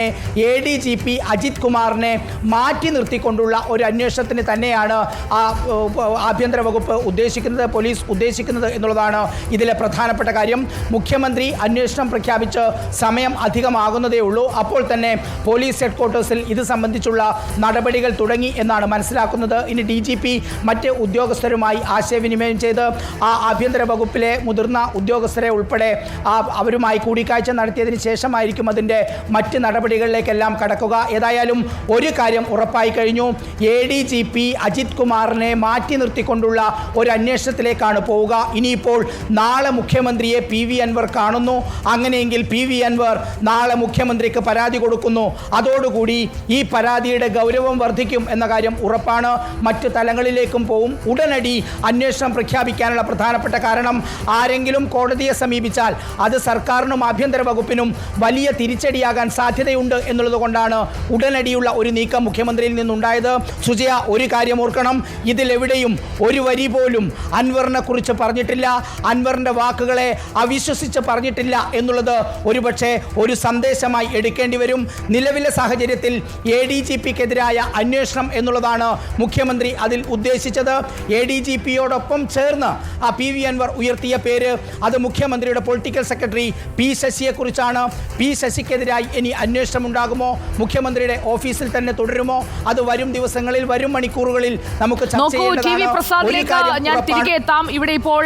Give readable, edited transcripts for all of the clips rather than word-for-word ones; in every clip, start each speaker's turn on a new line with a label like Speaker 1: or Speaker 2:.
Speaker 1: ADGP Ajith കുമാറിനെ മാറ്റി നിർത്തിക്കൊണ്ടുള്ള ഒരു അന്വേഷണത്തിന് തന്നെയാണ് ആഭ്യന്തര വകുപ്പ് ഉദ്ദേശിക്കുന്നത്, പോലീസ് ഉദ്ദേശിക്കുന്നത് എന്നുള്ളതാണ് ഇതിലെ പ്രധാനപ്പെട്ട കാര്യം. മുഖ്യമന്ത്രി അന്വേഷണം പ്രഖ്യാപിച്ച് സമയം അധികമാകുന്നതേ ഉള്ളൂ. അപ്പോൾ തന്നെ പോലീസ് ഹെഡ്ക്വാർട്ടേഴ്സിൽ ഇത് സംബന്ധിച്ചുള്ള നടപടികൾ തുടങ്ങി എന്നാണ് മനസ്സിലാക്കുന്നത്. ഇനി DGP മറ്റ് ഉദ്യോഗസ്ഥരുമായി ആശയവിനിമയം ചെയ്ത് ആഭ്യന്തര വകുപ്പിലെ മുതിർന്ന ഉദ്യോഗസ്ഥരെ ഉൾപ്പെടെ അവരുമായി കൂടിക്കാഴ്ച നടത്തിയതിന് ശേഷമായിരിക്കും അതിൻ്റെ മറ്റ് നടപടികളിലേക്കെല്ലാം കടക്കുക. ഏതായാലും ഒരു കാര്യം ഉറപ്പായി കഴിഞ്ഞു, ADGP അജിത് കുമാറിനെ മാറ്റി നിർത്തിക്കൊണ്ടുള്ള ഒരു അന്വേഷണത്തിലേക്കാണ് പോവുക. ഇനിയിപ്പോൾ നാളെ മുഖ്യമന്ത്രിയെ PV അൻവർ കാണുന്നു. അങ്ങനെയെങ്കിൽ PV അൻവർ നാളെ മുഖ്യമന്ത്രിക്ക് പരാതി കൊടുക്കുന്നു. അതോടുകൂടി ഈ പരാതിയുടെ ഗൗരവം വർദ്ധിക്കും എന്ന കാര്യം ഉറപ്പാണ്. മറ്റ് തലങ്ങളിലേക്കും പോവും. ഉടനടി അന്വേഷണം പ്രഖ്യാപിക്കാനുള്ള പ്രധാനപ്പെട്ട കാരണം, ആരെങ്കിലും കോടതിയെ സമീപിച്ചാൽ അത് സർക്കാരിനും ആഭ്യന്തര വകുപ്പിനും വലിയ തിരിച്ചടിയാകാൻ സാധ്യതയുണ്ട് എന്നുള്ളത് കൊണ്ടാണ് ഉടനടിയുള്ള ഒരു നീക്കം മുഖ്യമന്ത്രിയിൽ നിന്നുണ്ടായത്. സുജയ, ഒരു കാര്യം ഓർക്കണം, ഇതിലെവിടെയും ഒരു വരി പോലും അൻവറിനെ കുറിച്ച് പറഞ്ഞിട്ടില്ല, അൻവറിൻ്റെ വാക്കുകളെ അവിശ്വസിച്ച് പറഞ്ഞിട്ടില്ല എന്നുള്ളത് ഒരുപക്ഷെ ഒരു സന്ദേശമായി എടുക്കേണ്ടി വരും. നിലവിലെ സാഹചര്യത്തിൽ ADGPക്കെതിരായ അന്വേഷണം എന്നുള്ളതാണ് മുഖ്യമന്ത്രി അതിൽ ഉദ്ദേശിച്ചത്. ADGPയോടൊപ്പം ചേർന്ന് PV അൻവർ ഉയർത്തിയ പേര് അത് മുഖ്യമന്ത്രിയുടെ പൊളിറ്റിക്കൽ സെക്രട്ടറി P ശശിയെക്കുറിച്ചാണ്. P ശശിക്കെതിരായി ഇനി അന്വേഷണം ഉണ്ടാകുമോ? മുഖ്യമന്ത്രിയുടെ ഓഫീസിൽ തന്നെ തുടരുമോ? അത് വരും ദിവസങ്ങളിൽ, വരും മണിക്കൂറുകളിൽ നമുക്ക് ചർച്ച
Speaker 2: ചെയ്യേണ്ടതാണ്. ഞാൻ തിരികെ എത്താം. ഇവിടെ ഇപ്പോൾ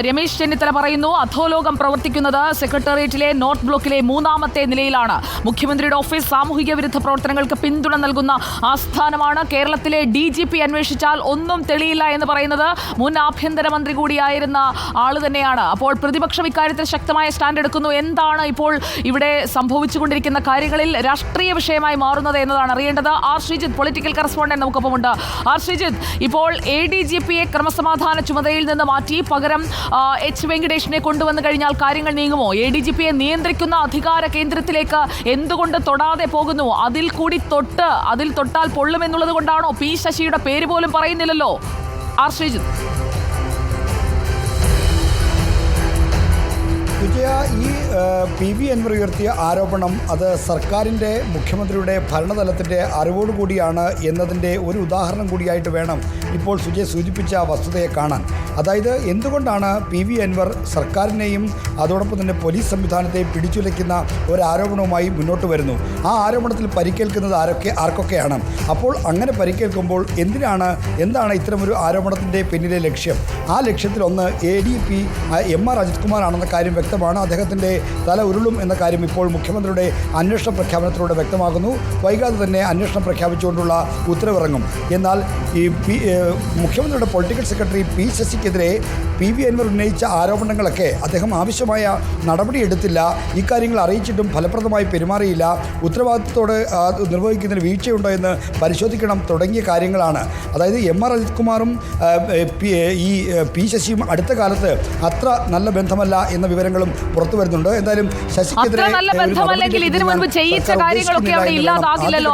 Speaker 2: രമേശ് ചെന്നിത്തല പറയുന്നു, അധോലോകം പ്രവർത്തിക്കുന്നത് സെക്രട്ടേറിയറ്റിലെ നോർത്ത് ബ്ലോക്കിലെ 3ാമത്തെ നിലയിലാണ്. മുഖ്യമന്ത്രിയുടെ ഓഫീസ് സാമൂഹിക വിരുദ്ധ പ്രവർത്തനങ്ങൾക്ക് പിന്തുണ നൽകുന്ന ആസ്ഥാനമാണ്. കേരളത്തിലെ DGP അന്വേഷിച്ചാൽ ഒന്നും തെളിയില്ല എന്ന് പറയുന്നത് മുൻ ആഭ്യന്തരമന്ത്രി കൂടിയായിരുന്ന ആള് തന്നെയാണ്. അപ്പോൾ പ്രതിപക്ഷം ഇക്കാര്യത്തിൽ ശക്തമായ സ്റ്റാൻഡ് എടുക്കുന്നു. എന്താണ് ഇപ്പോൾ ഇവിടെ സംഭവിച്ചുകൊണ്ടിരിക്കുന്ന കാര്യങ്ങളിൽ രാഷ്ട്രീയ വിഷയമായി മാറുന്നത് എന്നതാണ് അറിയേണ്ടത്. ആർ ശ്രീജിത്ത്, പൊളിറ്റിക്കൽ കറസ്പോണ്ടന്റ് നമുക്കൊപ്പമുണ്ട്. ആർ ശ്രീജിത്ത്, ഇപ്പോൾ ADGPയെ ക്രമസമാധാന ചുമതലയിൽ നിന്ന് മാറ്റി പകരം H വെങ്കടേഷിനെ കൊണ്ടുവന്നു കഴിഞ്ഞാൽ കാര്യങ്ങൾ നീങ്ങുമോ? ADGPയെ നിയന്ത്രിക്കുന്ന അധികാര കേന്ദ്രത്തിലേക്ക് എന്തുകൊണ്ട് തൊടാതെ പോകുന്നു? അതിൽ തൊട്ടാൽ പൊള്ളുമെന്നുള്ളത് കൊണ്ടാണോ? P ശശിയുടെ പേര് പോലും പറയുന്നില്ലല്ലോ. ആർ ശ്രീജിത്ത്.
Speaker 3: വിജയ, ഈ PV അൻവർ ഉയർത്തിയ ആരോപണം അത് സർക്കാരിൻ്റെ, മുഖ്യമന്ത്രിയുടെ ഭരണതലത്തിൻ്റെ അറിവോടുകൂടിയാണ് എന്നതിൻ്റെ ഒരു ഉദാഹരണം കൂടിയായിട്ട് വേണം ഇപ്പോൾ സുജയ് സൂചിപ്പിച്ച വസ്തുതയെ കാണാൻ. അതായത് എന്തുകൊണ്ടാണ് PV അൻവർ സർക്കാരിനെയും അതോടൊപ്പം തന്നെ പോലീസ് സംവിധാനത്തെയും പിടിച്ചുലയ്ക്കുന്ന ഒരു ആരോപണവുമായി മുന്നോട്ട് വരുന്നു? ആ ആരോപണത്തിൽ പരിക്കേൽക്കുന്നത് ആർക്കൊക്കെയാണ്? അപ്പോൾ അങ്ങനെ പരിക്കേൽക്കുമ്പോൾ എന്താണ് ഇത്തരമൊരു ആരോപണത്തിൻ്റെ പിന്നിലെ ലക്ഷ്യം? ആ ലക്ഷ്യത്തിലൊന്ന് ADP MR അജിത് കുമാർ ആണെന്ന കാര്യം വ്യക്തമാണ്. അദ്ദേഹത്തിൻ്റെ തല ഉരുളും എന്ന കാര്യം ഇപ്പോൾ മുഖ്യമന്ത്രിയുടെ അന്വേഷണ പ്രഖ്യാപനത്തിലൂടെ വ്യക്തമാകുന്നു. വൈകാതെ തന്നെ അന്വേഷണം പ്രഖ്യാപിച്ചുകൊണ്ടുള്ള ഉത്തരവിറങ്ങും. എന്നാൽ ഈ മുഖ്യമന്ത്രിയുടെ പൊളിറ്റിക്കൽ സെക്രട്ടറി P ശശിക്കെതിരെ PV അൻവർ ഉന്നയിച്ച ആരോപണങ്ങളൊക്കെ അദ്ദേഹം ആവശ്യമായ നടപടിയെടുത്തില്ല, ഇക്കാര്യങ്ങൾ അറിയിച്ചിട്ടും ഫലപ്രദമായി പെരുമാറിയില്ല, ഉത്തരവാദിത്തത്തോടെ നിർവഹിക്കുന്നതിന് വീഴ്ചയുണ്ടോ എന്ന് പരിശോധിക്കണം തുടങ്ങിയ കാര്യങ്ങളാണ്. അതായത് MR അജിത് കുമാറും ഈ P ശശിയും അടുത്ത കാലത്ത് അത്ര നല്ല ബന്ധമല്ല എന്ന വിവരങ്ങളും പുറത്തു വരുന്നുണ്ട്. എന്തായാലും ശശിക്കെതിരെ
Speaker 2: ഇതിനു മുൻപ് ചെയ്യിച്ച കാര്യങ്ങളൊക്കെ അവിടെ ഇല്ലാതാകില്ലല്ലോ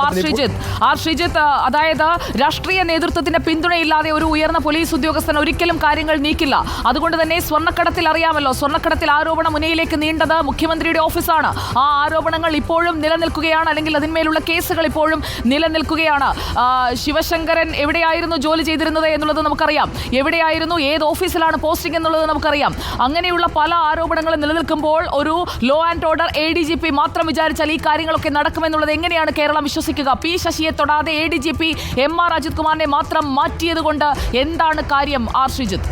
Speaker 2: ആർ ശ്രീജിത്ത്. അതായത് രാഷ്ട്രീയ നേതൃത്വത്തിന്റെ പിന്തുണയില്ലാതെ ഒരു ഉയർന്ന പോലീസ് ഉദ്യോഗസ്ഥൻ ഒരിക്കലും കാര്യങ്ങൾ നീക്കില്ല. അതുകൊണ്ട് തന്നെ സ്വർണ്ണക്കടത്തിൽ അറിയാമല്ലോ, സ്വർണ്ണക്കടത്തിൽ ആരോപണം മുനയിലേക്ക് നീണ്ടത് മുഖ്യമന്ത്രിയുടെ ഓഫീസാണ്. ആ ആരോപണങ്ങൾ ഇപ്പോഴും നിലനിൽക്കുകയാണ്, അല്ലെങ്കിൽ അതിന്മേലുള്ള കേസുകൾ ഇപ്പോഴും നിലനിൽക്കുകയാണ്. ശിവശങ്കരൻ എവിടെയായിരുന്നു ജോലി ചെയ്തിരുന്നത് എന്നുള്ളത് നമുക്കറിയാം, എവിടെയായിരുന്നു, ഏത് ഓഫീസിലാണ് പോസ്റ്റിംഗ് എന്നുള്ളത് നമുക്കറിയാം. അങ്ങനെയുള്ള പല ആരോപണങ്ങളും നിലനിൽക്കുമ്പോൾ ഒരു ലോ ആൻഡ് ഓർഡർ ADGP മാത്രം വിചാരിച്ചാൽ ഈ കാര്യങ്ങളൊക്കെ നടക്കുമെന്നുള്ളത് എങ്ങനെയാണ് കേരളം വിശ്വസിക്കുക? P ശശിയെ തൊടാതെ ADGP MR അജിത് കുമാറിനെ മാത്രം മാറ്റിയത് കൊണ്ട് എന്താണ് കാര്യം? ആർ ശ്രീജിത്ത്.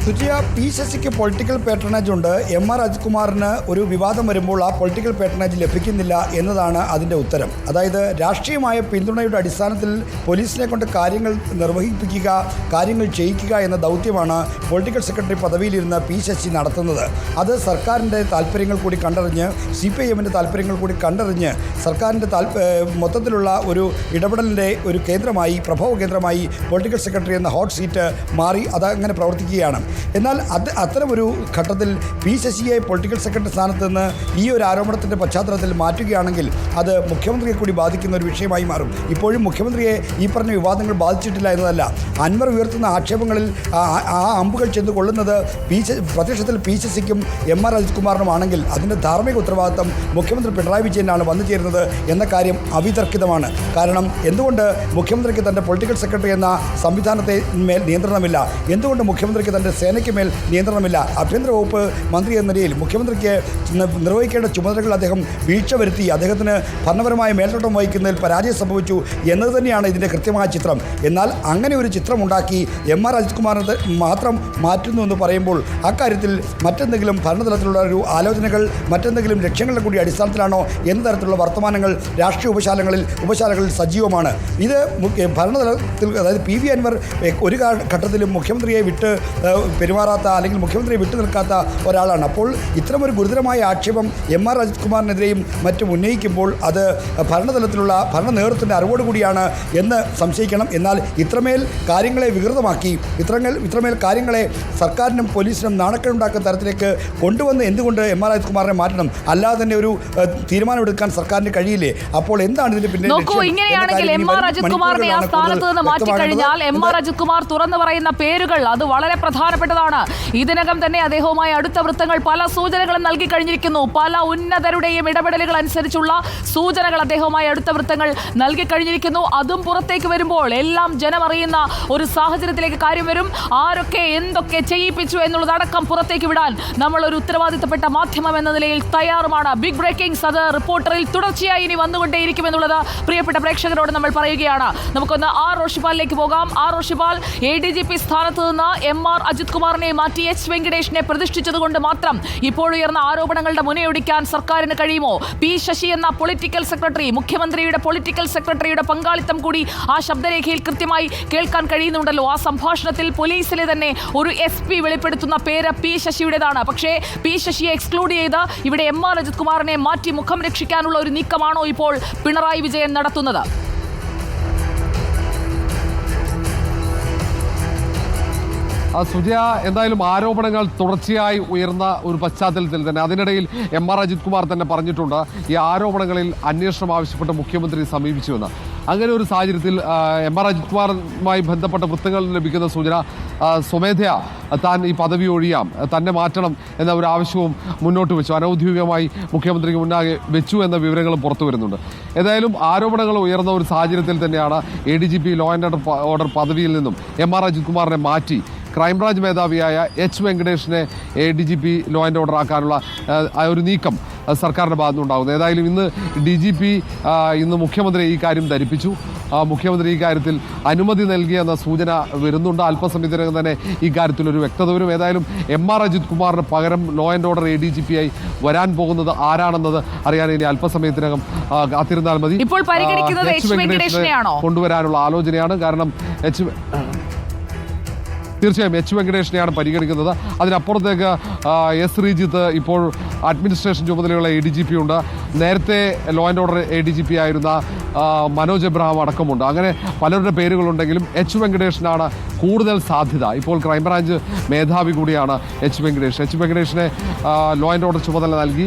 Speaker 3: സുജിയ, P ശശിക്ക് പൊളിറ്റിക്കൽ പേട്രണേജ് ഉണ്ട്. MR അജിത് കുമാറിന് ഒരു വിവാദം വരുമ്പോൾ ആ പൊളിറ്റിക്കൽ പേട്രണേജ് ലഭിക്കുന്നില്ല എന്നതാണ് അതിൻ്റെ ഉത്തരം. അതായത് രാഷ്ട്രീയമായ പിന്തുണയുടെ അടിസ്ഥാനത്തിൽ പോലീസിനെ കൊണ്ട് കാര്യങ്ങൾ നിർവഹിപ്പിക്കുക, കാര്യങ്ങൾ ചെയ്യിക്കുക എന്ന ദൗത്യമാണ് പൊളിറ്റിക്കൽ സെക്രട്ടറി പദവിയിലിരുന്ന് P ശശി നടത്തുന്നത്. അത് സർക്കാരിൻ്റെ താല്പര്യങ്ങൾ കൂടി കണ്ടറിഞ്ഞ്, CPIMൻ്റെ താല്പര്യങ്ങൾ കൂടി കണ്ടറിഞ്ഞ് സർക്കാരിൻ്റെ മൊത്തത്തിലുള്ള ഒരു ഇടപെടലിൻ്റെ ഒരു കേന്ദ്രമായി, പ്രഭവ കേന്ദ്രമായി പൊളിറ്റിക്കൽ സെക്രട്ടറി എന്ന ഹോട്ട് സീറ്റ് മാറി അതങ്ങനെ പ്രവർത്തിക്കുകയാണ്. എന്നാൽ അത്തരമൊരു ഘട്ടത്തിൽ പി ശശിയെ പൊളിറ്റിക്കൽ സെക്രട്ടറി സ്ഥാനത്ത് നിന്ന് ഈ ഒരു ആരോപണത്തിൻ്റെ പശ്ചാത്തലത്തിൽ മാറ്റുകയാണെങ്കിൽ അത് മുഖ്യമന്ത്രിയെ കൂടി ബാധിക്കുന്ന ഒരു വിഷയമായി മാറും. ഇപ്പോഴും മുഖ്യമന്ത്രിയെ ഈ പറഞ്ഞ വിവാദങ്ങൾ ബാധിച്ചിട്ടില്ല എന്നതല്ല, അൻവർ ഉയർത്തുന്ന ആക്ഷേപങ്ങളിൽ ആ അമ്പുകൾ ചെന്ന് കൊള്ളുന്നത് പ്രത്യക്ഷത്തിൽ പി ശശിക്കും എം ആർ അജിത് കുമാറിനുമാണെങ്കിൽ അതിൻ്റെ ധാർമ്മിക ഉത്തരവാദിത്തം മുഖ്യമന്ത്രി പിണറായി വിജയനാണ് വന്നു ചേരുന്നത് എന്ന കാര്യം അവിതർക്കിതമാണ്. കാരണം എന്തുകൊണ്ട് മുഖ്യമന്ത്രിക്ക് തൻ്റെ പൊളിറ്റിക്കൽ സെക്രട്ടറി എന്ന സംവിധാനത്തെ മേൽ നിയന്ത്രണമില്ല? എന്തുകൊണ്ട് മുഖ്യമന്ത്രിക്ക് തൻ്റെ സേനയ്ക്ക് മേൽ നിയന്ത്രണമില്ല? ആഭ്യന്തര വകുപ്പ് മന്ത്രി എന്ന നിലയിൽ മുഖ്യമന്ത്രിക്ക് നിർവഹിക്കേണ്ട ചുമതലകൾ അദ്ദേഹം വീഴ്ച വരുത്തി, അദ്ദേഹത്തിന് ഭരണപരമായ മേൽനോട്ടം വഹിക്കുന്നതിൽ പരാജയം സംഭവിച്ചു എന്നത് തന്നെയാണ് ഇതിൻ്റെ കൃത്യമായ ചിത്രം. എന്നാൽ അങ്ങനെ ഒരു ചിത്രമുണ്ടാക്കി എം ആർ അജിത് കുമാറിനെ മാത്രം മാറ്റുന്നു എന്ന് പറയുമ്പോൾ അക്കാര്യത്തിൽ മറ്റെന്തെങ്കിലും ഭരണതലത്തിലുള്ള ഒരു ആലോചനകൾ, മറ്റെന്തെങ്കിലും ലക്ഷ്യങ്ങളുടെ കൂടി അടിസ്ഥാനത്തിലാണോ എന്ന തരത്തിലുള്ള വർത്തമാനങ്ങൾ രാഷ്ട്രീയ ഉപശാലകളിൽ സജീവമാണ്. ഇത് ഭരണതലത്തിൽ, അതായത് പി വി അൻവർ ഒരു ഘട്ടത്തിലും മുഖ്യമന്ത്രിയെ വിട്ട് പെരുമാറാത്ത അല്ലെങ്കിൽ മുഖ്യമന്ത്രിയെ വിട്ടു നിൽക്കാത്ത ഒരാളാണ്. അപ്പോൾ ഇത്തരമൊരു ഗുരുതരമായ ആക്ഷേപം എം ആർ അജിത് കുമാറിനെതിരെയും മറ്റും ഉന്നയിക്കുമ്പോൾ അത് ഭരണതലത്തിലുള്ള ഭരണ നേതൃത്വത്തിൻ്റെ അറിവോടുകൂടിയാണ് എന്ന് സംശയിക്കണം. എന്നാൽ ഇത്രമേൽ കാര്യങ്ങളെ വികൃതമാക്കി, ഇത്രമേൽ കാര്യങ്ങളെ സർക്കാരിനും പോലീസിനും നാണക്കേടുണ്ടാക്കുന്ന തരത്തിലേക്ക് കൊണ്ടുവന്ന് എന്തുകൊണ്ട് എം ആർ അജിത് കുമാറിനെ മാറ്റണം? അല്ലാതെ തന്നെ ഒരു തീരുമാനമെടുക്കാൻ സർക്കാരിന് കഴിയില്ലേ? അപ്പോൾ എന്താണ് ഇതിന്റെ പിന്നിൽ?
Speaker 2: ഇങ്ങനെയാണെങ്കിൽ എം ആർ അജിത് കുമാറിനെ ആ സ്ഥാനത്ത് നിന്ന് മാറ്റിക്കഴിഞ്ഞാൽ എം ആർ അജിത് കുമാർ തുറന്നു പറയുന്ന പേരുകൾ അത് വളരെ പ്രധാനപ്പെട്ടതാണ്. ഇതിനകം തന്നെ അദ്ദേഹവുമായി അടുത്ത വൃത്തങ്ങൾ പല സൂചനകളും നൽകി കഴിഞ്ഞിരിക്കുന്നു. പല ഉന്നതരുടെയും ഇടപെടലുകൾ അനുസരിച്ചുള്ള സൂചനകൾ അദ്ദേഹവുമായി അടുത്ത വൃത്തങ്ങൾ നൽകി കഴിഞ്ഞിരിക്കുന്നു. അതും പുറത്തേക്ക് വരുമ്പോൾ എല്ലാം ജനമറിയുന്ന ഒരു സാഹചര്യത്തിലേക്ക് കാര്യം വരും. ആരൊക്കെ എന്തൊക്കെ ചെയ്യിപ്പിച്ചു എന്നുള്ളതടക്കം പുറത്തേക്ക് വിടാൻ നമ്മൾ ഒരു ഉത്തരവാദിത്തപ്പെട്ട മാധ്യമം എന്ന നിലയിൽ തയ്യാറുമാണ്. ബിഗ് ബ്രേക്കിംഗ്സ് അത് റിപ്പോർട്ടറിൽ തുടർച്ചയായി ഇനി വന്നുകൊണ്ടേയിരിക്കുമെന്നുള്ളത് പ്രിയപ്പെട്ട പ്രേക്ഷകരോട് നമ്മൾ പറയുകയാണ്. നമുക്കൊന്ന് ആർ റോഷിപാലിലേക്ക് പോകാം. ആർ റോഷിപാൽ, ADGP സ്ഥാനത്ത് നിന്ന് എം ആർ അജിത് കുമാറിനെ മാറ്റി എച്ച് വെങ്കടേഷിനെ പ്രതിഷ്ഠിച്ചതുകൊണ്ട് മാത്രം ഇപ്പോഴുയർന്ന ആരോപണങ്ങളുടെ മുനയൊടിക്കാൻ സർക്കാരിന് കഴിയുമോ? പി ശശി എന്ന പൊളിറ്റിക്കൽ സെക്രട്ടറി, മുഖ്യമന്ത്രിയുടെ പൊളിറ്റിക്കൽ സെക്രട്ടറിയുടെ പങ്കാളിത്തം കൂടി ആ ശബ്ദരേഖയിൽ കൃത്യമായി കേൾക്കാൻ കഴിയുന്നുണ്ടല്ലോ. ആ സംഭാഷണത്തിൽ പോലീസിലെ തന്നെ ഒരു SP വെളിപ്പെടുത്തുന്ന പേര് പി ശശിയുടേതാണ്. പക്ഷേ പി ശശിയെ എക്സ്ക്ലൂഡ് ചെയ്ത് ഇവിടെ എം ആർ അജിത് കുമാറിനെ മാറ്റി മുഖം രക്ഷിക്കാനുള്ള ഒരു നീക്കമാണോ ഇപ്പോൾ പിണറായി വിജയൻ നടത്തുന്നത്?
Speaker 4: സുജയ, എന്തായാലും ആരോപണങ്ങൾ തുടർച്ചയായി ഉയർന്ന ഒരു പശ്ചാത്തലത്തിൽ തന്നെ അതിനിടയിൽ എം ആർ അജിത് കുമാർ തന്നെ പറഞ്ഞിട്ടുണ്ട് ഈ ആരോപണങ്ങളിൽ അന്വേഷണം ആവശ്യപ്പെട്ട് മുഖ്യമന്ത്രി സമീപിച്ചുവെന്ന്. അങ്ങനെ ഒരു സാഹചര്യത്തിൽ എം ആർ അജിത് കുമാറുമായി ബന്ധപ്പെട്ട വൃത്തങ്ങളിൽ ലഭിക്കുന്ന സൂചന സ്വമേധയാ താൻ ഈ പദവി ഒഴിയാം, തന്നെ മാറ്റണം എന്ന ഒരു ആവശ്യവും മുന്നോട്ട് വെച്ചു, അനൗദ്യോഗികമായി മുഖ്യമന്ത്രിക്ക് മുന്നാകെ വെച്ചു എന്ന വിവരങ്ങളും പുറത്തു വരുന്നുണ്ട്. ഏതായാലും ആരോപണങ്ങൾ ഉയർന്ന ഒരു സാഹചര്യത്തിൽ തന്നെയാണ് ADGP ലോ ആൻഡ് ഓർഡർ പദവിയിൽ നിന്നും എം ആർ അജിത് കുമാറിനെ മാറ്റി ക്രൈംബ്രാഞ്ച് മേധാവിയായ എച്ച് വെങ്കടേഷിനെ ADGP ലോ ആൻഡ് ഓർഡർ ആക്കാനുള്ള ഒരു നീക്കം സർക്കാരിൻ്റെ ഭാഗത്തുനിന്നുണ്ടാകുന്നത്. ഏതായാലും ഇന്ന് DGP ഇന്ന് മുഖ്യമന്ത്രി ഈ കാര്യം ധരിപ്പിച്ചു. മുഖ്യമന്ത്രി ഈ കാര്യത്തിൽ അനുമതി നൽകിയെന്ന സൂചന വരുന്നുണ്ട്. അല്പസമയത്തിനകം തന്നെ ഈ കാര്യത്തിൽ ഒരു വ്യക്തത വരും. ഏതായാലും എം ആർ അജിത് കുമാറിന് പകരം ലോ ആൻഡ് ഓർഡർ ADGP ആയി വരാൻ പോകുന്നത് ആരാണെന്നത് അറിയാൻ ഇനി അല്പസമയത്തിനകം കാത്തിരുന്നാൽ മതി.
Speaker 2: ഇപ്പോൾ പരിഗണിക്കുന്നത് എച്ച് വെങ്കടേഷിനെ
Speaker 4: കൊണ്ടുവരാനുള്ള ആലോചനയാണ്. കാരണം തീർച്ചയായും എച്ച് വെങ്കടേഷിനെയാണ് പരിഗണിക്കുന്നത്. അതിനപ്പുറത്തേക്ക് S ശ്രീജിത്ത് ഇപ്പോൾ അഡ്മിനിസ്ട്രേഷൻ ചുമതലയുള്ള ADGP ഉണ്ട്. നേരത്തെ ലോ ആൻഡ് ഓർഡർ ADGP ആയിരുന്ന മനോജ് എബ്രഹാം അടക്കമുണ്ട്. അങ്ങനെ പലരുടെ പേരുകളുണ്ടെങ്കിലും എച്ച് വെങ്കടേഷിനാണ് കൂടുതൽ സാധ്യത. ഇപ്പോൾ ക്രൈംബ്രാഞ്ച് മേധാവി കൂടിയാണ് എച്ച് വെങ്കടേഷ്. എച്ച് വെങ്കടേഷിനെ ലോ ആൻഡ് ഓർഡർ ചുമതല നൽകി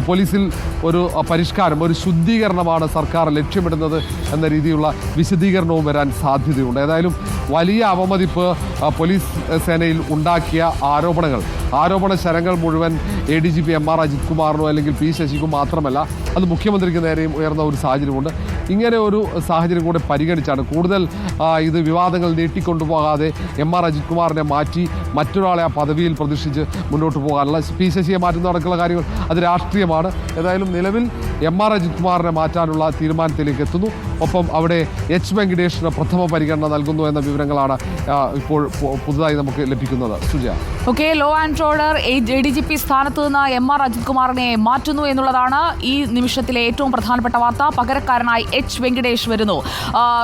Speaker 4: പോലീസിൽ ഒരു പരിഷ്കാരം, ഒരു ശുദ്ധീകരണമാണ് സർക്കാർ ലക്ഷ്യമിടുന്നത് എന്ന രീതിയിലുള്ള വിശദീകരണവും വരാൻ സാധ്യതയുണ്ട്. ഏതായാലും വലിയ അവമതിപ്പ് പോലീസ് സേനയിൽ ഉണ്ടാക്കിയ ആരോപണ ശരങ്ങൾ മുഴുവൻ ADGP എം ആർ അജിത് കുമാറിനോ അല്ലെങ്കിൽ പി ശശിക്കും മാത്രമല്ല, അത് മുഖ്യമന്ത്രിക്ക് നേരെയും ഉയർന്ന ഒരു സാഹചര്യമുണ്ട്. ഇങ്ങനെ ഒരു സാഹചര്യം കൂടെ പരിഗണിച്ചാണ് കൂടുതൽ ഇത് വിവാദങ്ങൾ നീട്ടിക്കൊണ്ടുപോകാതെ എം ആർ അജിത് കുമാറിനെ മാറ്റി മറ്റൊരാളെ ആ പദവിയിൽ പ്രതിഷ്ഠിച്ച് മുന്നോട്ട് പോകാനുള്ള പി ശശിയെ മാറ്റുന്ന നടക്കുന്ന കാര്യങ്ങൾ അത് രാഷ്ട്രീയമാണ്. ഏതായാലും നിലവിൽ എം ആർ അജിത് കുമാറിനെ മാറ്റാനുള്ള തീരുമാനത്തിലേക്ക് എത്തുന്നു. ഒപ്പം അവിടെ എച്ച് വെങ്കടേഷിന് പ്രഥമ പരിഗണന നൽകുന്നു എന്ന വിവരങ്ങളാണ് ഇപ്പോൾ പുതുതായി നമുക്ക് ലഭിക്കുന്നത്. Sujaya,
Speaker 2: law and order ADGP സ്ഥാനത്ത് നിന്ന് എം ആർ അജിത് കുമാറിനെ മാറ്റുന്നു എന്നുള്ളതാണ് ഈ നിമിഷത്തിലെ ഏറ്റവും പ്രധാനപ്പെട്ട വാർത്ത. പകരക്കാരനായി എച്ച് വെങ്കടേഷ് വരുന്നു.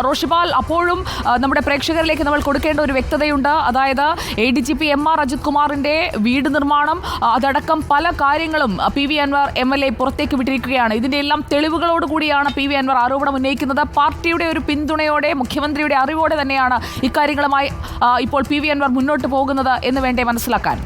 Speaker 2: റോഷിപാൽ, അപ്പോഴും നമ്മുടെ പ്രേക്ഷകരിലേക്ക് നമ്മൾ കൊടുക്കേണ്ട ഒരു വ്യക്തതയുണ്ട്. അതായത് ADGP MR അജിത് കുമാറിന്റെ വീട് നിർമ്മാണം അതടക്കം പല കാര്യങ്ങളും PV അൻവർ MLA പുറത്തേക്ക് വിട്ടിരിക്കുകയാണ്. ഇതിന്റെ എല്ലാം തെളിവുകളോടുകൂടിയാണ് PV അൻവർ ആരോപണം ഉന്നയിക്കുന്നത്. പാർട്ടിയുടെ ഒരു പിന്തുണയോടെ, മുഖ്യമന്ത്രിയുടെ അറിവോടെ തന്നെയാണ് ഇക്കാര്യങ്ങളുമായി ഇപ്പോൾ PV അൻവർ മുന്നോട്ട് പോകുന്നത് എന്ന് വേണ്ടേ മനസ്സിലാക്കാൻ?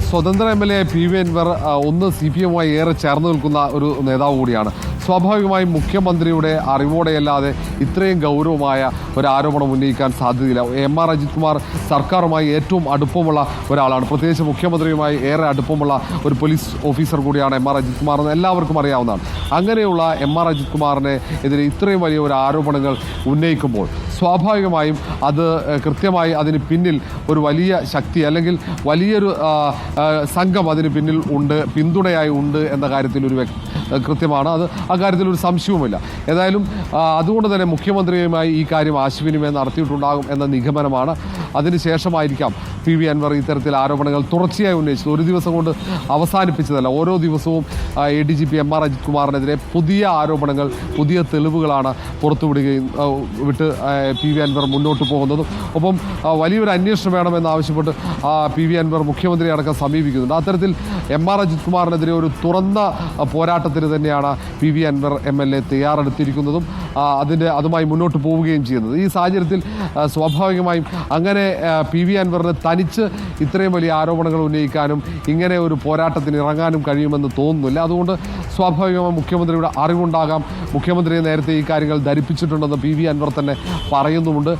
Speaker 4: സ്വതന്ത്ര MLA PV അൻവർ ഒന്ന് CPM-മായി ഏറെ ചേർന്ന് നിൽക്കുന്ന ഒരു നേതാവ് കൂടിയാണ്. സ്വാഭാവികമായും മുഖ്യമന്ത്രിയുടെ അറിവോടെയല്ലാതെ ഇത്രയും ഗൗരവമായ ഒരു ആരോപണം ഉന്നയിക്കാൻ സാധ്യതയില്ല. MR അജിത് കുമാർ സർക്കാരുമായി ഏറ്റവും അടുപ്പമുള്ള ഒരാളാണ്. പ്രത്യേകിച്ച് മുഖ്യമന്ത്രിയുമായി ഏറെ അടുപ്പമുള്ള ഒരു പോലീസ് ഓഫീസർ കൂടിയാണ് MR അജിത് കുമാർ എന്ന് എല്ലാവർക്കും അറിയാവുന്നതാണ്. അങ്ങനെയുള്ള MR അജിത് കുമാറിനെ എതിരെ ഇത്രയും വലിയ ഒരു ആരോപണങ്ങൾ ഉന്നയിക്കുമ്പോൾ സ്വാഭാവികമായും അത് കൃത്യമായി അതിന് പിന്നിൽ ഒരു വലിയ ശക്തി അല്ലെങ്കിൽ വലിയൊരു സംഘം അതിന് പിന്നിൽ ഉണ്ട്, പിന്തുണയായി ഉണ്ട് എന്ന കാര്യത്തിൽ ഒരു കൃത്യമാണ്. അത് അക്കാര്യത്തിൽ ഒരു സംശയവുമില്ല. ഏതായാലും അതുകൊണ്ട് തന്നെ മുഖ്യമന്ത്രിയുമായി ഈ കാര്യം ആശയവിനിമയം നടത്തിയിട്ടുണ്ടാകും എന്ന നിഗമനമാണ്. അതിനുശേഷമായിരിക്കാം PV അൻവർ ഇത്തരത്തിൽ ആരോപണങ്ങൾ തുടർച്ചയായി ഉന്നയിച്ചത്. ഒരു ദിവസം കൊണ്ട് അവസാനിപ്പിച്ചതല്ല. ഓരോ ദിവസവും ADGP MR അജിത് കുമാറിനെതിരെ പുതിയ ആരോപണങ്ങൾ, പുതിയ തെളിവുകളാണ് വിട്ട് PV അൻവർ മുന്നോട്ട് പോകുന്നതും. ഒപ്പം വലിയൊരു അന്വേഷണം വേണമെന്നാവശ്യപ്പെട്ട് PV അൻവർ മുഖ്യമന്ത്രി അടക്കം സമീപിക്കുന്നുണ്ട്. അത്തരത്തിൽ MR അജിത് കുമാറിനെതിരെ ഒരു തുറന്ന പോരാട്ടത്തിന് തന്നെയാണ് PV അൻവർ MLA തയ്യാറെടുത്തിരിക്കുന്നതും അതുമായി മുന്നോട്ട് പോവുകയും ചെയ്യുന്നത്. ഈ സാഹചര്യത്തിൽ സ്വാഭാവികമായും അങ്ങനെ PV അൻവറിന് തനിച്ച് ഇത്രയും വലിയ ആരോപണങ്ങൾ ഉന്നയിക്കാനും ഇങ്ങനെ ഒരു പോരാട്ടത്തിന് ഇറങ്ങാനും കഴിയുമെന്ന് തോന്നുന്നില്ല. അതുകൊണ്ട് സ്വാഭാവികമായും മുഖ്യമന്ത്രിയുടെ അറിവുണ്ടാകാം. മുഖ്യമന്ത്രിയെ നേരത്തെ ഈ കാര്യങ്ങൾ ധരിപ്പിച്ചിട്ടുണ്ടെന്ന് PV അൻവർ തന്നെ പറയുന്നുമുണ്ട്.